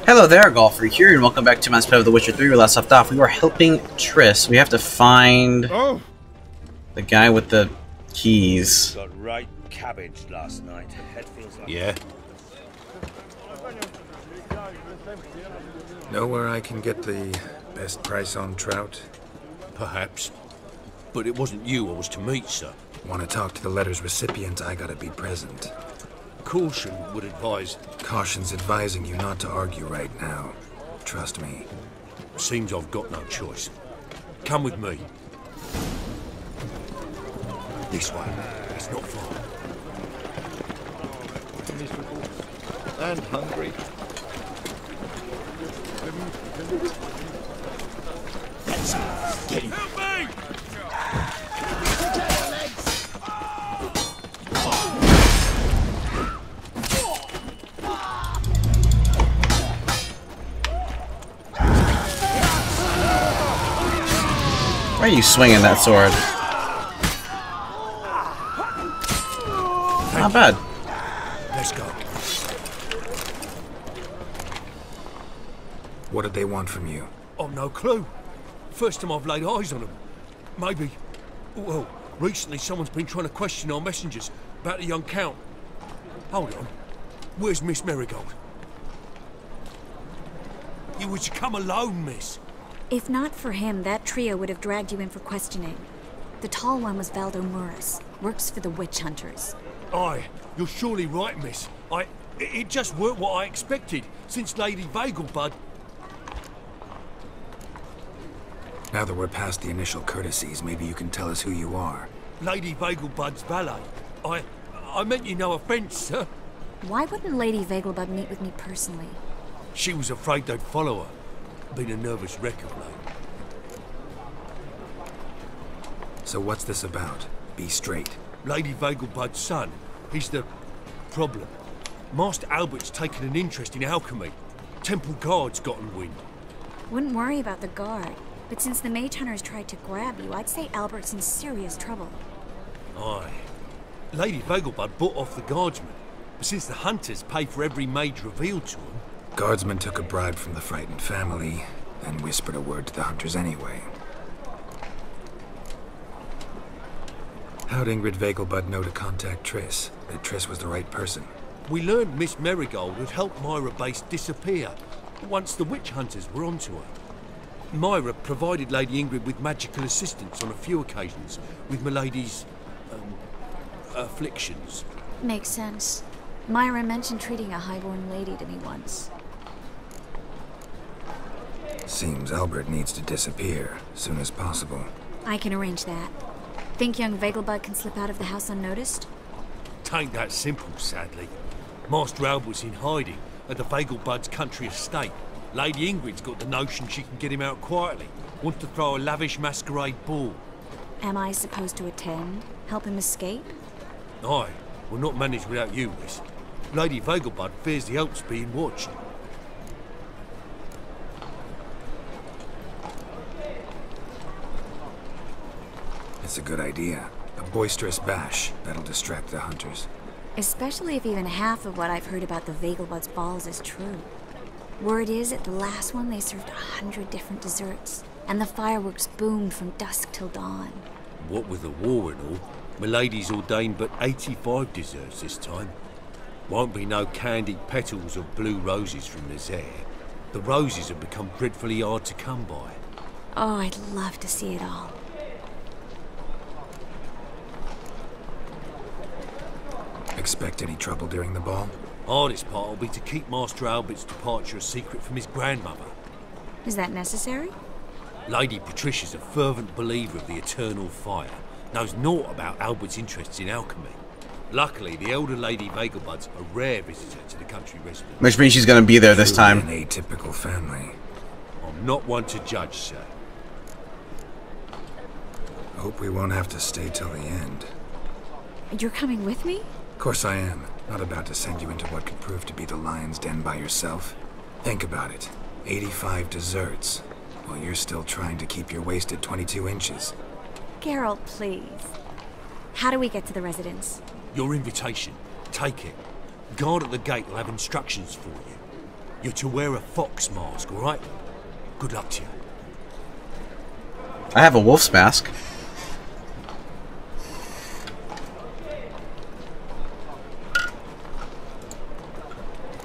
Hello there, Golfer here, and welcome back to Mass Effect: The Witcher 3. We last left off. We were helping Triss. We have to find the guy with the keys. Got right cabbage last night. Head feels like Yeah. Know where I can get the best price on trout? Perhaps. But it wasn't you I was to meet, sir. Want to talk to the letter's recipient, I gotta be present. Caution would advise. Caution's advising you not to argue right now. Trust me. Seems I've got no choice. Come with me. This way. It's not far. And hungry. Get him. Help me! Why are you swinging that sword? Not bad. Let's go. What did they want from you? I've no clue. First time I've laid eyes on them. Maybe. Well, recently someone's been trying to question our messengers about the young Count. Hold on. Where's Miss Marigold? You were to come alone, miss. If not for him, that trio would have dragged you in for questioning. The tall one was Valdo Muris, works for the witch hunters. Aye, you're surely right, miss. It just weren't what I expected, since Lady Vegelbud... Now that we're past the initial courtesies, maybe you can tell us who you are. Lady Vegelbud's valet. I meant you no offence, sir. Why wouldn't Lady Vegelbud meet with me personally? She was afraid they'd follow her. Been a nervous wreck of late. So what's this about? Be straight. Lady Vegelbud's son, he's the problem. Master Albert's taken an interest in alchemy. Temple Guard's gotten wind. Wouldn't worry about the guard, but since the mage hunters tried to grab you, I'd say Albert's in serious trouble. Aye. Lady Vegelbud bought off the guardsmen, but since the hunters pay for every mage revealed to them... Guardsmen took a bribe from the frightened family, and whispered a word to the hunters anyway. How'd Ingrid Vegelbud know to contact Triss? That Triss was the right person? We learned Miss Marigold had helped Myra Base disappear once the witch hunters were onto her. Myra provided Lady Ingrid with magical assistance on a few occasions with Milady's... afflictions. Makes sense. Myra mentioned treating a highborn lady to me once. Seems Albert needs to disappear, soon as possible. I can arrange that. Think young Vegelbud can slip out of the house unnoticed? Tain't that simple, sadly. Master Albert's in hiding at the Vegelbud's country estate. Lady Ingrid's got the notion she can get him out quietly. Wants to throw a lavish masquerade ball. Am I supposed to attend? Help him escape? Aye, we'll not manage without you, miss. Lady Vegelbud fears the Alps being watched. It's a good idea. A boisterous bash that'll distract the hunters. Especially if even half of what I've heard about the Vegelbud's balls is true. Word is, at the last one they served 100 different desserts, and the fireworks boomed from dusk till dawn. What with the war and all, Milady's ordained but 85 desserts this time. Won't be no candied petals or blue roses from Nazaire. The roses have become dreadfully hard to come by. Oh, I'd love to see it all. Expect any trouble during the ball? Hardest part will be to keep Master Albert's departure a secret from his grandmother. Is that necessary? Lady Patricia's a fervent believer of the eternal fire. Knows naught about Albert's interests in alchemy. Luckily, the elder Lady Vegelbud's a rare visitor to the country residence. Which means she's gonna be there this Truly time. An atypical family. I'm not one to judge, sir. Hope we won't have to stay till the end. You're coming with me? Of course I am. Not about to send you into what could prove to be the lion's den by yourself. Think about it. 85 desserts, while you're still trying to keep your waist at 22 inches. Geralt, please. How do we get to the residence? Your invitation. Take it. Guard at the gate will have instructions for you. You're to wear a fox mask, all right? Good luck to you. I have a wolf's mask.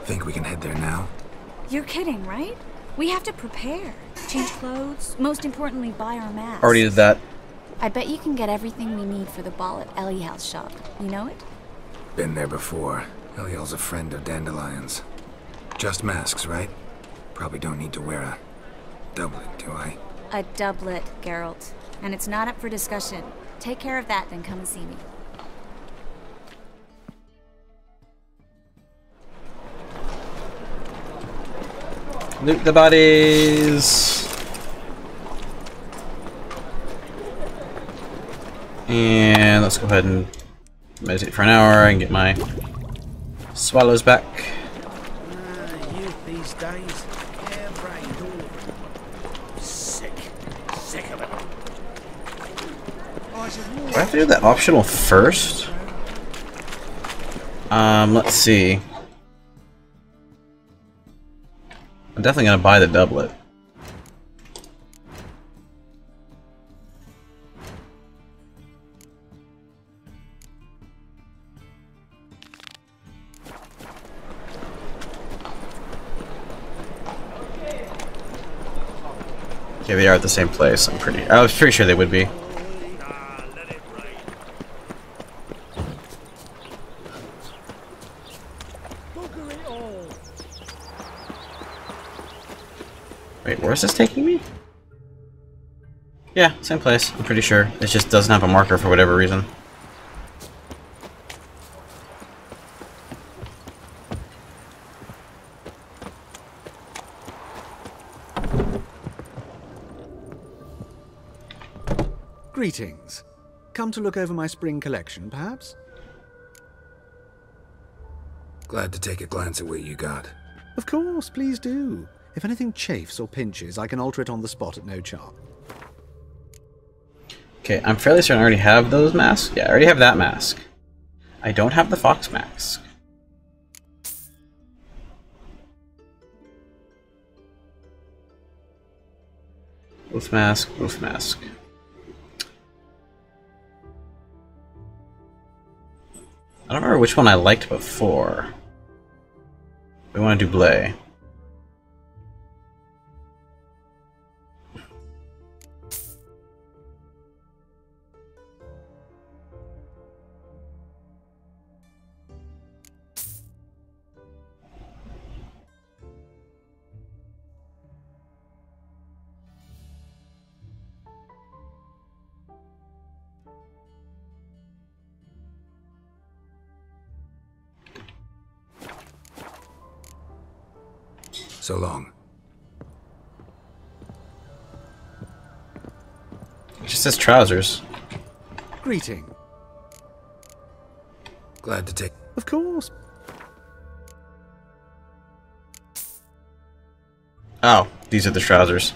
Think we can head there now? You're kidding, right? We have to prepare. Change clothes. Most importantly, buy our masks. Already did that. I bet you can get everything we need for the ball at Eliel's shop. You know it? Been there before. Eliel's a friend of Dandelion's. Just masks, right? Probably don't need to wear a doublet, do I? A doublet, Geralt. And it's not up for discussion. Take care of that, then come and see me. Loot the bodies. And let's go ahead and meditate for an hour and get my swallows back. Youth these days, harebrained all. Sick of it. Do I have to do that optional first? Let's see. I'm definitely gonna buy the doublet. Okay, they are at the same place. I was pretty sure they would be. Wait, where is this taking me? Yeah, same place. I'm pretty sure. It just doesn't have a marker for whatever reason. Greetings. Come to look over my spring collection, perhaps? Glad to take a glance at what you got. Of course, please do. If anything chafes or pinches, I can alter it on the spot at no charge. Okay, I'm fairly certain I already have those masks. Yeah, I already have that mask. I don't have the fox mask. Wolf mask, wolf mask. I don't remember which one I liked before. We want to do Blay. So long. It just says trousers. Greeting. Glad to take... Of course. Oh, these are the trousers.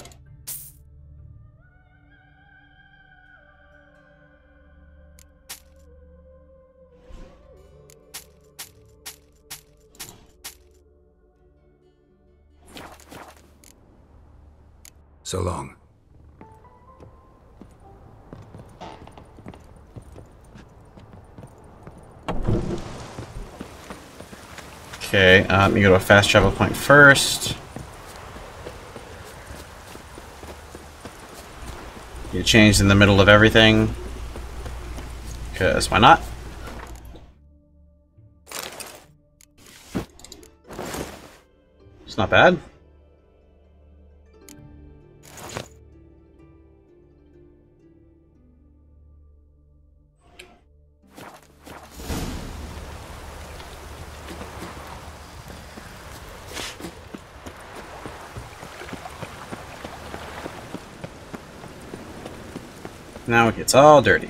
So long. Okay, let me go to a fast travel point first. You changed in the middle of everything. Because why not? It's not bad. Now it gets all dirty.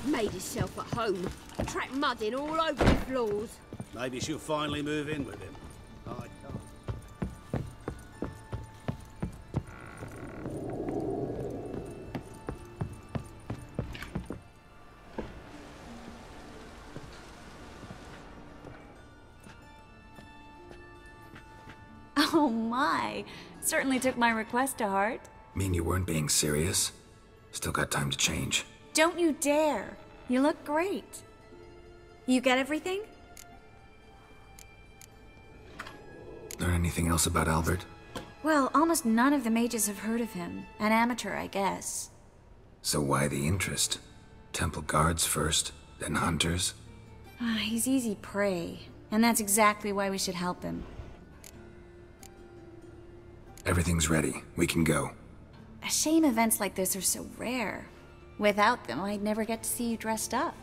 Made yourself home. Track mud in all over the floors. Maybe she'll finally move in with him. I can't. Oh my. Certainly took my request to heart. Mean you weren't being serious? Still got time to change. Don't you dare. You look great. You get everything? Learn anything else about Albert? Well, almost none of the mages have heard of him. An amateur, I guess. So why the interest? Temple guards first, then hunters? He's easy prey, and that's exactly why we should help him. Everything's ready. We can go. A shame events like this are so rare. Without them, I'd never get to see you dressed up.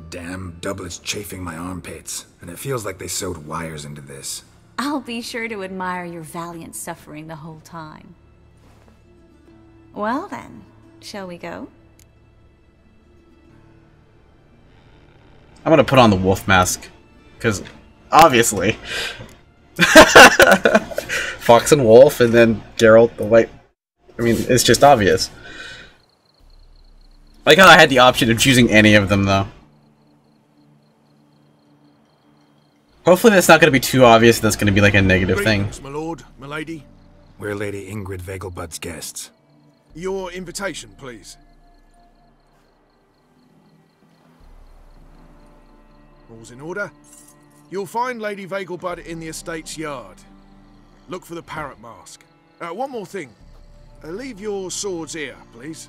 Damn doublet's chafing my armpits, and it feels like they sewed wires into this. I'll be sure to admire your valiant suffering the whole time. Well then, shall we go? I'm gonna put on the wolf mask, because obviously. Fox and wolf, and then Geralt the white. I mean, it's just obvious. Like how I had the option of choosing any of them, though. Hopefully that's not going to be too obvious that's going to be like a negative thing. My lord, my lady. We're Lady Ingrid Vegelbud's guests. Your invitation, please. All's in order. You'll find Lady Vegelbud in the estate's yard. Look for the parrot mask. One more thing. Leave your swords here, please.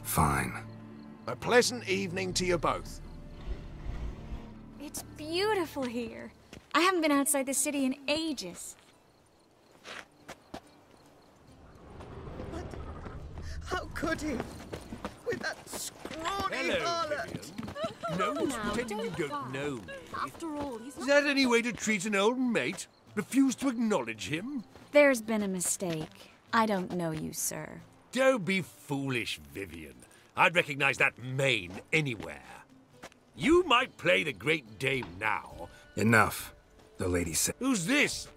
Fine. A pleasant evening to you both. It's beautiful here. I haven't been outside the city in ages. But how could he? With that scrawny harlot. No, now, pretending you don't don't know me. After all, he's Is not... that any way to treat an old mate? Refuse to acknowledge him? There's been a mistake. I don't know you, sir. Don't be foolish, Vivian. I'd recognize that mane anywhere. You might play the Great Dame now. Enough, the lady said. Who's this?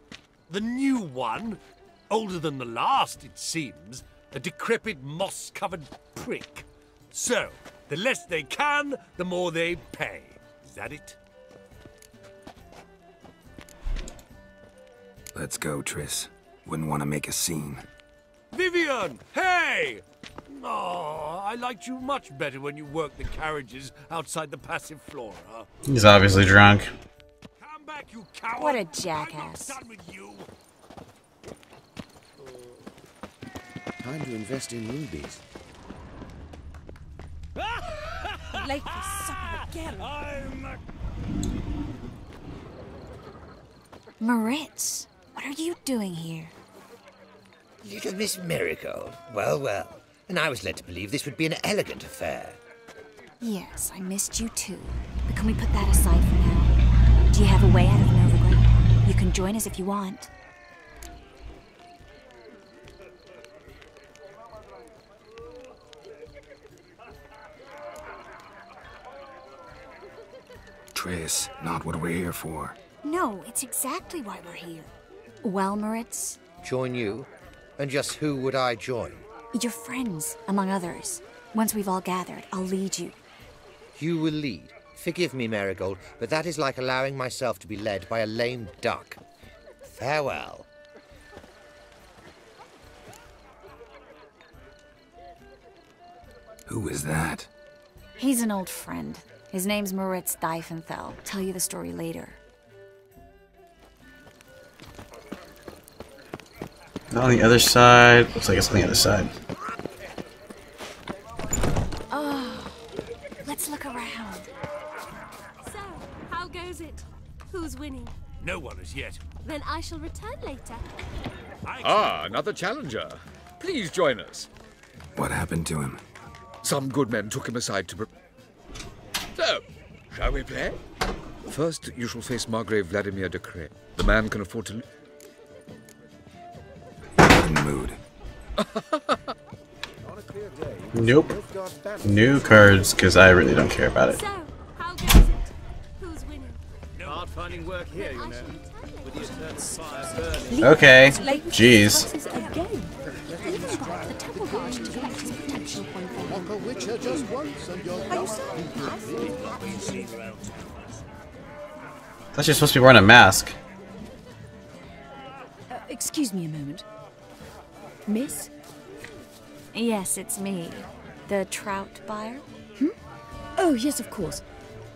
The new one? Older than the last, it seems. A decrepit, moss-covered prick. So, the less they can, the more they pay. Is that it? Let's go, Triss. Wouldn't want to make a scene. Vivian! Hey! Oh, I liked you much better when you worked the carriages outside the Passiflora. He's obviously drunk. Come back, you coward! What a jackass. I'm not done with you. Time to invest in rubies. late for supper again. Moritz, what are you doing here? Little Miss Marigold. Well, well. And I was led to believe this would be an elegant affair. Yes, I missed you too. But can we put that aside for now? Do you have a way out of Novigrad? You can join us if you want. Triss, not what we're here for. No, it's exactly why we're here. Well, Moritz? Join you? And just who would I join? Your friends, among others. Once we've all gathered, I'll lead you. You will lead. Forgive me, Marigold, but that is like allowing myself to be led by a lame duck. Farewell. Who is that? He's an old friend. His name's Moritz Diefenthal. Tell you the story later. On the other side. Looks like it's on the other side. Oh, let's look around. So, how goes it? Who's winning? No one as yet. Then I shall return later. Ah, another challenger. Please join us. What happened to him? Some good men took him aside to... So, shall we play? First, you shall face Margrave Vladimir de Cray. The man can afford to... In the mood. Nope. New cards, because I really don't care about it. So, how goes it? Who's winning? Hard finding work here, you know. With the eternal fire burning. Okay. Jeez. I thought you're supposed to be wearing a mask. Excuse me a moment. Miss? Yes, it's me. The trout buyer? Oh, yes, of course.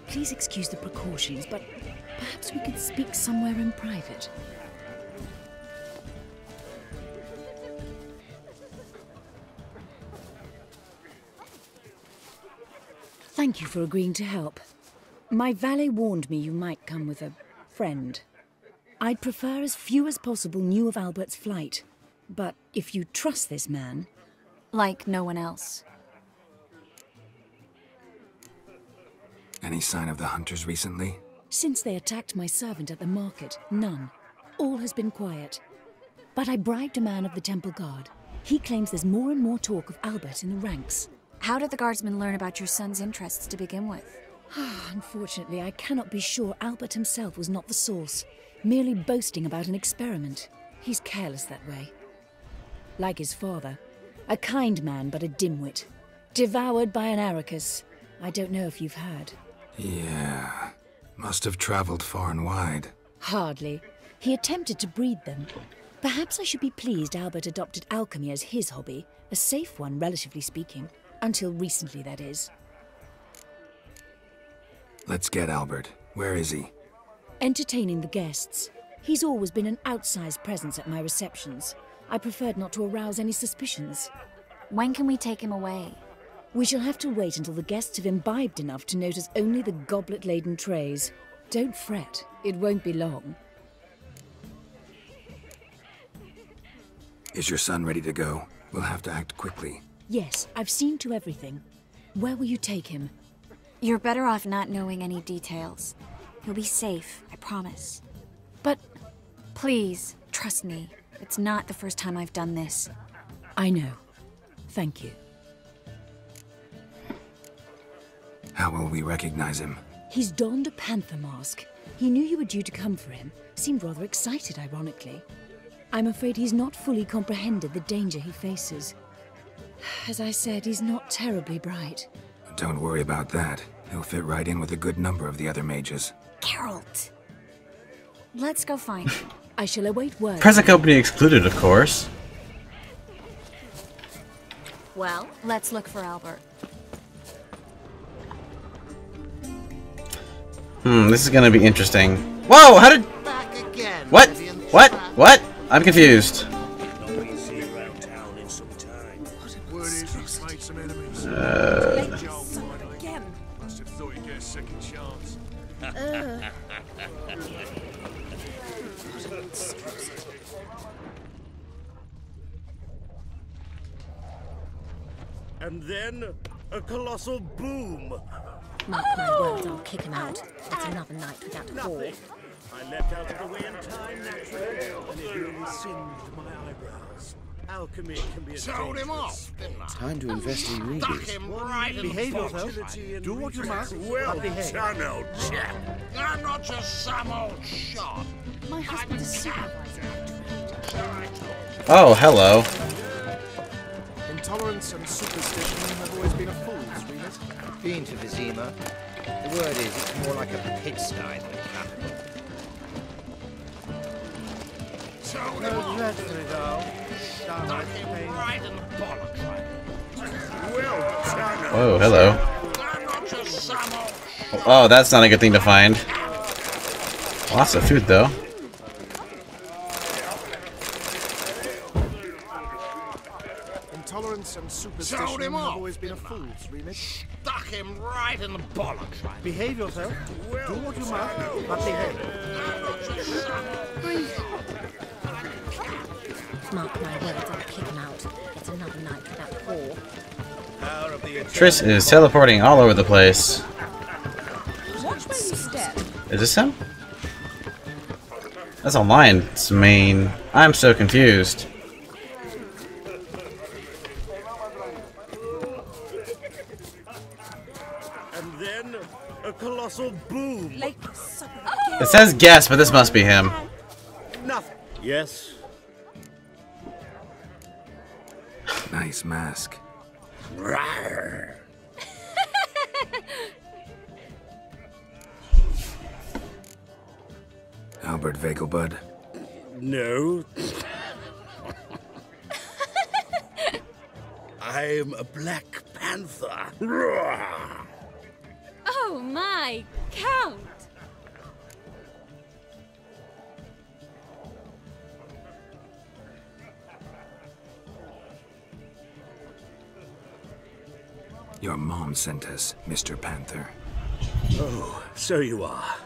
Please excuse the precautions, but perhaps we could speak somewhere in private. Thank you for agreeing to help. My valet warned me you might come with a friend. I'd prefer as few as possible knew of Albert's flight. But if you trust this man... Like no one else. Any sign of the hunters recently? Since they attacked my servant at the market, none. All has been quiet. But I bribed a man of the Temple Guard. He claims there's more and more talk of Albert in the ranks. How did the guardsmen learn about your son's interests to begin with? Unfortunately, I cannot be sure Albert himself was not the source, merely boasting about an experiment. He's careless that way. Like his father, a kind man but a dimwit. Devoured by an Arrakis. I don't know if you've heard. Yeah. Must have traveled far and wide. Hardly. He attempted to breed them. Perhaps I should be pleased Albert adopted alchemy as his hobby, a safe one, relatively speaking. Until recently, that is. Let's get Albert. Where is he? Entertaining the guests. He's always been an outsized presence at my receptions. I preferred not to arouse any suspicions. When can we take him away? We shall have to wait until the guests have imbibed enough to notice only the goblet-laden trays. Don't fret, it won't be long. Is your son ready to go? We'll have to act quickly. Yes, I've seen to everything. Where will you take him? You're better off not knowing any details. He'll be safe, I promise. But... Please, trust me. It's not the first time I've done this. I know. Thank you. How will we recognize him? He's donned a panther mask. He knew you were due to come for him. Seemed rather excited, ironically. I'm afraid he's not fully comprehended the danger he faces. As I said, he's not terribly bright. Don't worry about that. He'll fit right in with a good number of the other mages. Geralt! Let's go find him. I shall await word. Present company excluded, of course. Well, let's look for Albert. This is gonna be interesting. Whoa! How did... What? What? What? I'm confused. Must have thought he'd get a second chance. And then a colossal boom. Mark my words, I'll kick him out. It's another night without a fall. I leapt out of the way in time, naturally, and it really singed my eyebrows. Alchemy can be a Sold him off, didn't I? Time to invest in rubies. Stuck him right in Behave the yourself. Do what you must. Well behave. done, old chap. I'm not just some old shot. My husband is supervisor. Oh, hello. Intolerance and superstition have always been a fool's remit. Been to Vizima. The word is it's more like a pigsty than a capital. No dreadfully, though. Stuck him right in the bollocks. Well done, Oh, hello. I'm not just some old Oh, that's not a good thing to find. Lots of food, though. Intolerance and superstition have always been a fool's remit. Stuck him right in the bollocks. Behave yourself. Do what you must, but behave. Mark my words, I'll kick him out. It's another night without a fall. Triss is teleporting all over the place. Watch where you step. Is this him? That's a lion's mane. I'm so confused. A colossal boom. It says guess, but this must be him. Nothing. Yes. Nice mask. Rawr. Albert Vegelbud? No. I'm a Black Panther. Rawr. Oh my, Count! Your mom sent us, Mr. Panther. Oh, so you are.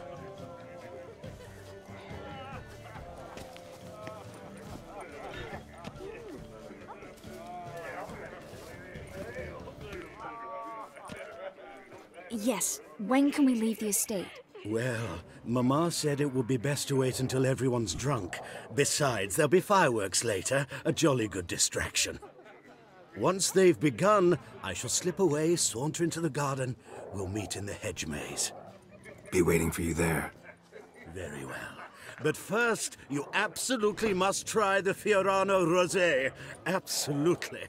Yes, when can we leave the estate? Well, Mama said it would be best to wait until everyone's drunk. Besides, there'll be fireworks later, a jolly good distraction. Once they've begun, I shall slip away, saunter into the garden. We'll meet in the hedge maze. Be waiting for you there. Very well. But first, you absolutely must try the Fiorano Rosé. Absolutely.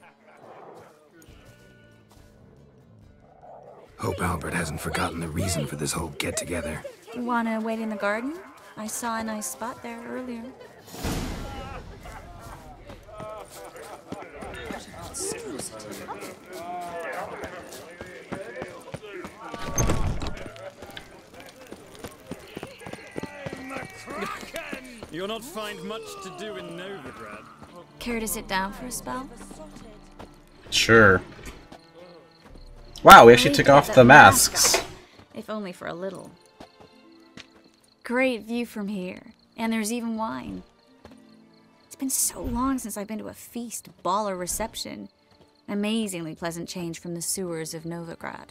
Hope Albert hasn't forgotten the reason for this whole get-together. Wanna wait in the garden? I saw a nice spot there earlier. You'll not find much to do in Novigrad. Care to sit down for a spell? Sure. Wow, we actually took off the masks. If only for a little. Great view from here. And there's even wine. It's been so long since I've been to a feast, ball, or reception. Amazingly pleasant change from the sewers of Novigrad.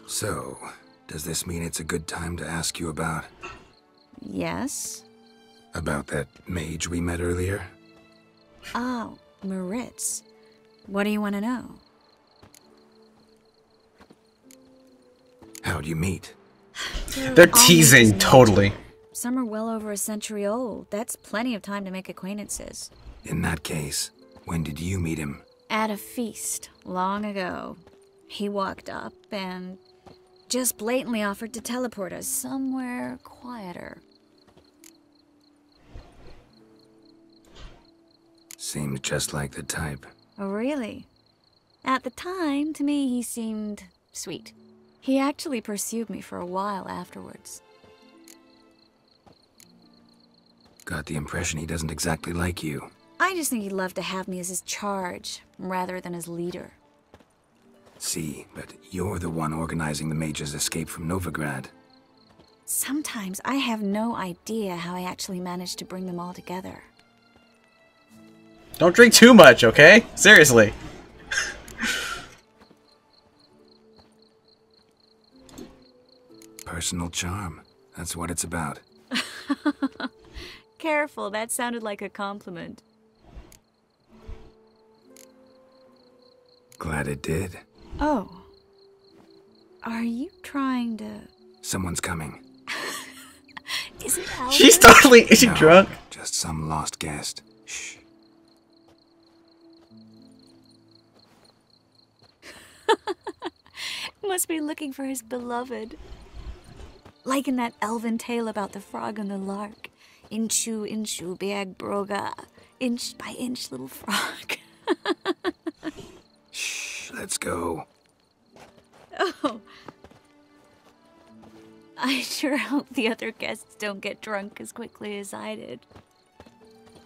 So, does this mean it's a good time to ask you about... Yes? About that mage we met earlier? Oh, Moritz. What do you want to know? How'd you meet? They're teasing, totally. Some are well over a century old. That's plenty of time to make acquaintances. In that case, when did you meet him? At a feast, long ago. He walked up and just blatantly offered to teleport us somewhere quieter. Seemed just like the type. Oh, really? At the time, to me, he seemed sweet. He actually pursued me for a while afterwards. Got the impression he doesn't exactly like you. I just think he'd love to have me as his charge, rather than as leader. See, but you're the one organizing the mage's escape from Novigrad. Sometimes I have no idea how I actually managed to bring them all together. Don't drink too much, okay? Seriously. Personal charm. That's what it's about. Careful, that sounded like a compliment. Glad it did. Oh. Are you trying to... Someone's coming. Is it Albert? She's totally... Is she drunk? Just some lost guest. Shh. Must be looking for his beloved. Like in that elven tale about the frog and the lark. Inchu, inchu, beag broga. Inch by inch, little frog. Shh, let's go. Oh. I sure hope the other guests don't get drunk as quickly as I did.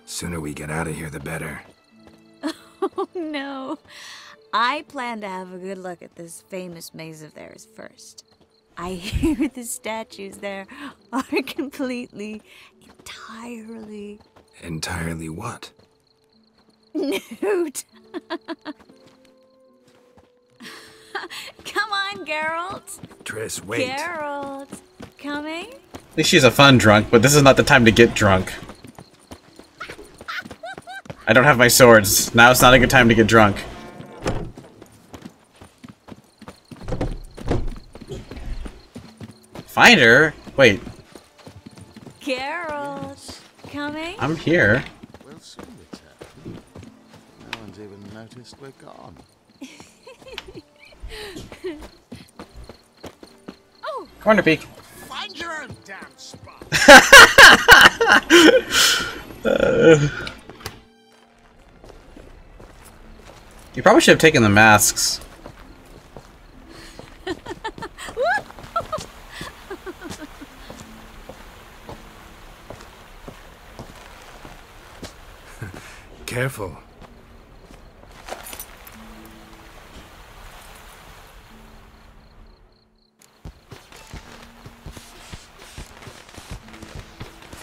Sooner we get out of here, the better. Oh, no. I plan to have a good look at this famous maze of theirs first. I hear the statues there are completely, entirely... Entirely what? Nude. Come on, Geralt. Triss, wait. Geralt. Coming? At least she's a fun drunk, but this is not the time to get drunk. I don't have my swords. Now it's not a good time to get drunk. Find her? Wait, Geralt, coming? I'm here. We'll soon return. No one's even noticed we're gone. Oh, Corner peek. Find your own damn spot. You probably should have taken the masks. Careful.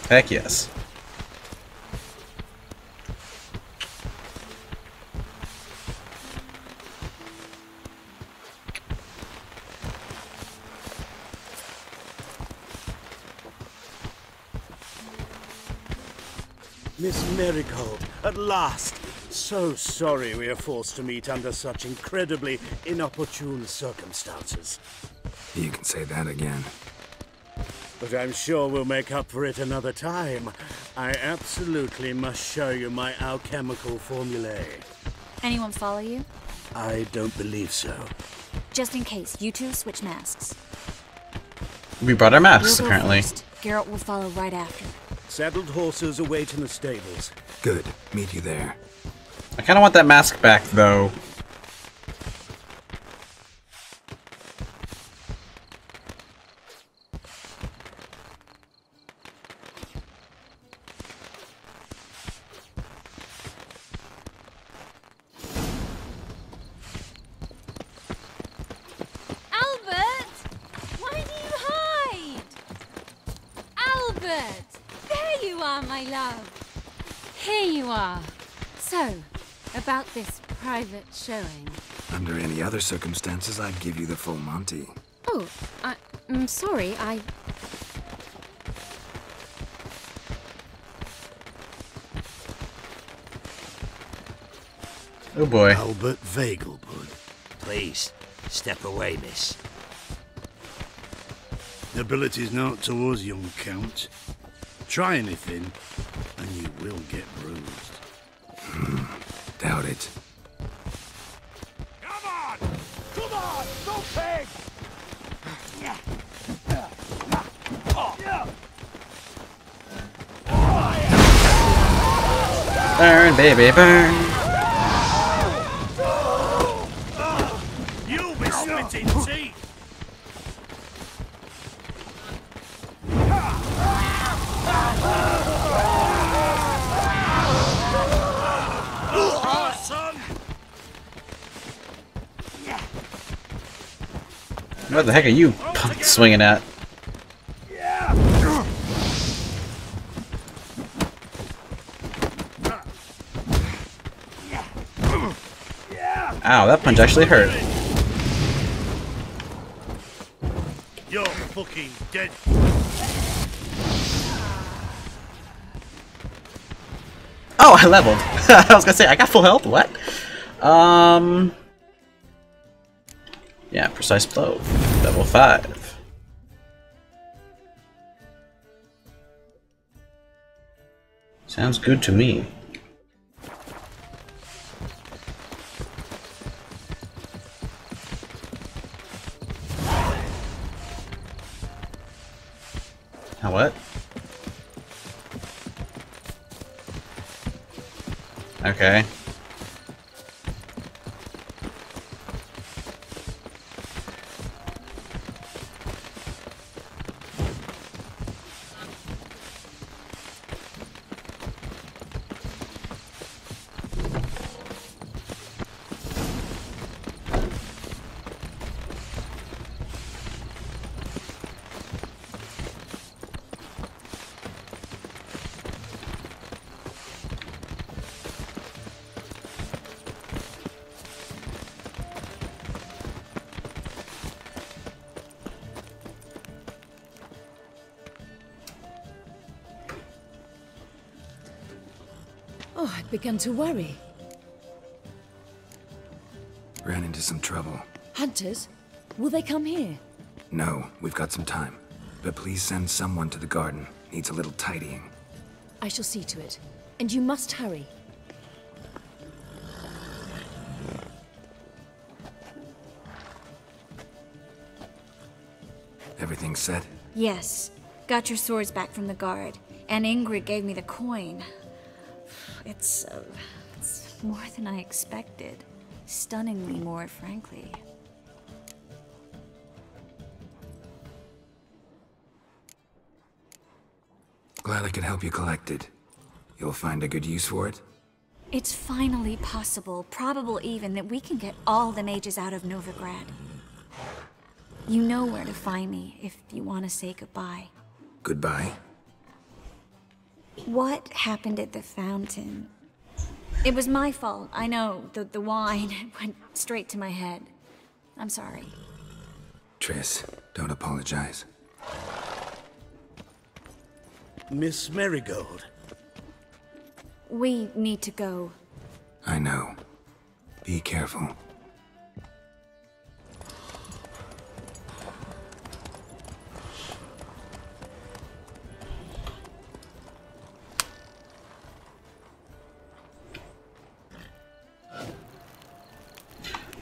Heck yes. Miss Marigold, at last! So sorry we are forced to meet under such incredibly inopportune circumstances. You can say that again. But I'm sure we'll make up for it another time. I absolutely must show you my alchemical formulae. Anyone follow you? I don't believe so. Just in case, you two switch masks. We brought our masks, You'll go apparently. first. Geralt will follow right after. Saddled horses await in the stables. Good. Meet you there. I kind of want that mask back, though. Albert! Why do you hide? Albert! There you are, my love. Here you are. So, about this private showing. Under any other circumstances, I'd give you the full Monty. Oh, I'm sorry, Oh boy. Albert Vegelbud. Please, step away, miss. Ability's not towards young Count. Try anything, and you will get bruised. Doubt it. Come on! Come on! Go pig! Burn, baby, burn. You'll be spitting teeth! What the heck are you swinging at? Ow, that punch actually hurt. You're fucking dead. Oh, I leveled. I was gonna say, I got full health? What? Yeah, precise blow. Level 5. Sounds good to me. Now what? Okay. Oh, I'd begun to worry. Ran into some trouble. Hunters? Will they come here? No, we've got some time. but please send someone to the garden. Needs a little tidying. I shall see to it. And you must hurry. Everything set? Yes. Got your swords back from the guard. And Ingrid gave me the coin. It's more than I expected. Stunningly more, frankly. Glad I could help you collect it. You'll find a good use for it? It's finally possible, probable even, that we can get all the mages out of Novigrad. You know where to find me if you want to say goodbye. Goodbye? What happened at the fountain? It was my fault, I know. The wine went straight to my head. I'm sorry. Triss, don't apologize. Miss Marigold. We need to go. I know. Be careful.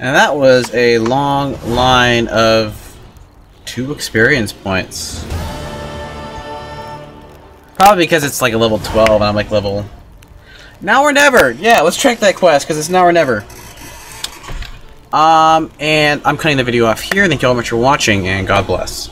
And that was a long line of 2 experience points. Probably because it's like a level 12 and I'm like level... Now or never! Yeah, let's check that quest because it's now or never. And I'm cutting the video off here. Thank you all very much for watching and God bless.